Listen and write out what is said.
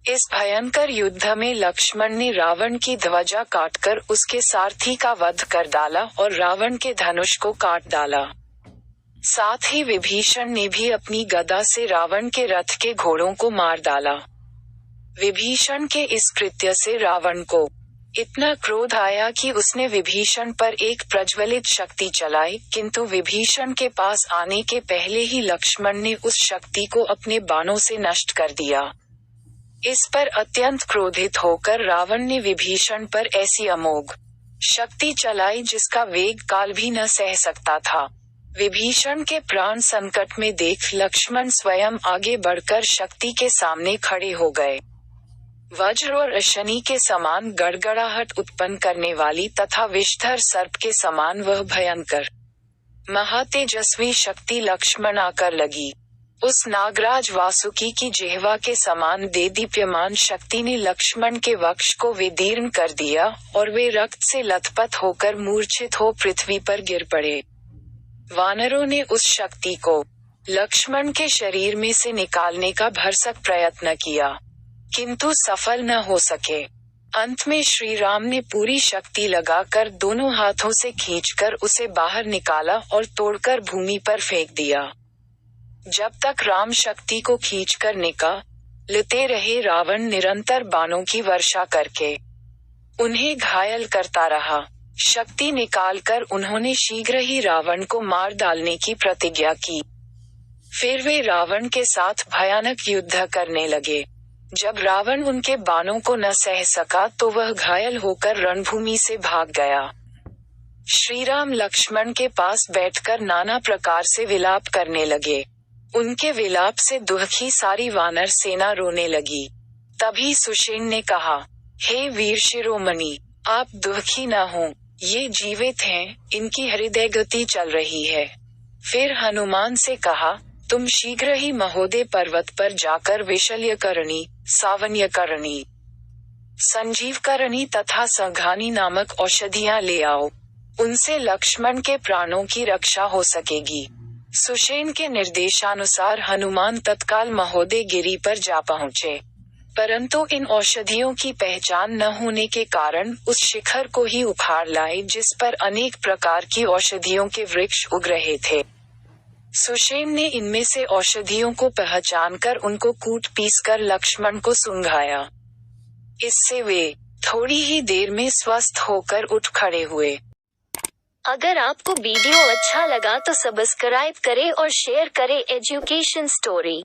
इस भयंकर युद्ध में लक्ष्मण ने रावण की ध्वजा काटकर उसके सारथी का वध कर डाला और रावण के धनुष को काट डाला। साथ ही विभीषण ने भी अपनी गदा से रावण के रथ के घोड़ों को मार डाला। विभीषण के इस कृत्य से रावण को इतना क्रोध आया कि उसने विभीषण पर एक प्रज्वलित शक्ति चलाई, किंतु विभीषण के पास आने के पहले ही लक्ष्मण ने उस शक्ति को अपने बाणों से नष्ट कर दिया। इस पर अत्यंत क्रोधित होकर रावण ने विभीषण पर ऐसी अमोघ शक्ति चलाई जिसका वेग काल भी न सह सकता था। विभीषण के प्राण संकट में देख लक्ष्मण स्वयं आगे बढ़कर शक्ति के सामने खड़े हो गए। वज्र और अशनि के समान गड़गड़ाहट उत्पन्न करने वाली तथा विषधर सर्प के समान वह भयंकर महातेजस्वी शक्ति लक्ष्मण आकर लगी। उस नागराज वासुकी की जिह्वा के समान देदीप्यमान शक्ति ने लक्ष्मण के वक्ष को विदीर्ण कर दिया और वे रक्त से लथपथ होकर मूर्छित हो पृथ्वी पर गिर पड़े। वानरों ने उस शक्ति को लक्ष्मण के शरीर में से निकालने का भरसक प्रयत्न किया, किंतु सफल न हो सके। अंत में श्री राम ने पूरी शक्ति लगाकर दोनों हाथों से खींचकर उसे बाहर निकाला और तोड़कर भूमि पर फेंक दिया। जब तक राम शक्ति को खींचकर निकालते रहे, रावण निरंतर बाणों की वर्षा करके उन्हें घायल करता रहा। शक्ति निकालकर उन्होंने शीघ्र ही रावण को मार डालने की प्रतिज्ञा की। फिर वे रावण के साथ भयानक युद्ध करने लगे। जब रावण उनके बाणों को न सह सका तो वह घायल होकर रणभूमि से भाग गया। श्री राम लक्ष्मण के पास बैठकर नाना प्रकार से विलाप करने लगे। उनके विलाप से दुखी सारी वानर सेना रोने लगी। तभी सुषेण ने कहा, हे वीर शिरोमणि, आप दुखी न हो, ये जीवित हैं, इनकी हृदय गति चल रही है। फिर हनुमान से कहा, तुम शीघ्र ही महोदय पर्वत पर जाकर विशल्यकरणी, सावन्यकरणी, संजीवकरणी तथा संघानी नामक औषधियां ले आओ। उनसे लक्ष्मण के प्राणों की रक्षा हो सकेगी। सुषेण के निर्देशानुसार हनुमान तत्काल महोदय गिरी पर जा पहुँचे, परंतु इन औषधियों की पहचान न होने के कारण उस शिखर को ही उखाड़ लाए जिस पर अनेक प्रकार की औषधियों के वृक्ष उग रहे थे। सुषेण ने इनमें से औषधियों को पहचानकर उनको कूट पीस कर लक्ष्मण को सुंघाया। इससे वे थोड़ी ही देर में स्वस्थ होकर उठ खड़े हुए। अगर आपको वीडियो अच्छा लगा तो सब्सक्राइब करें और शेयर करें एजुकेशन स्टोरी।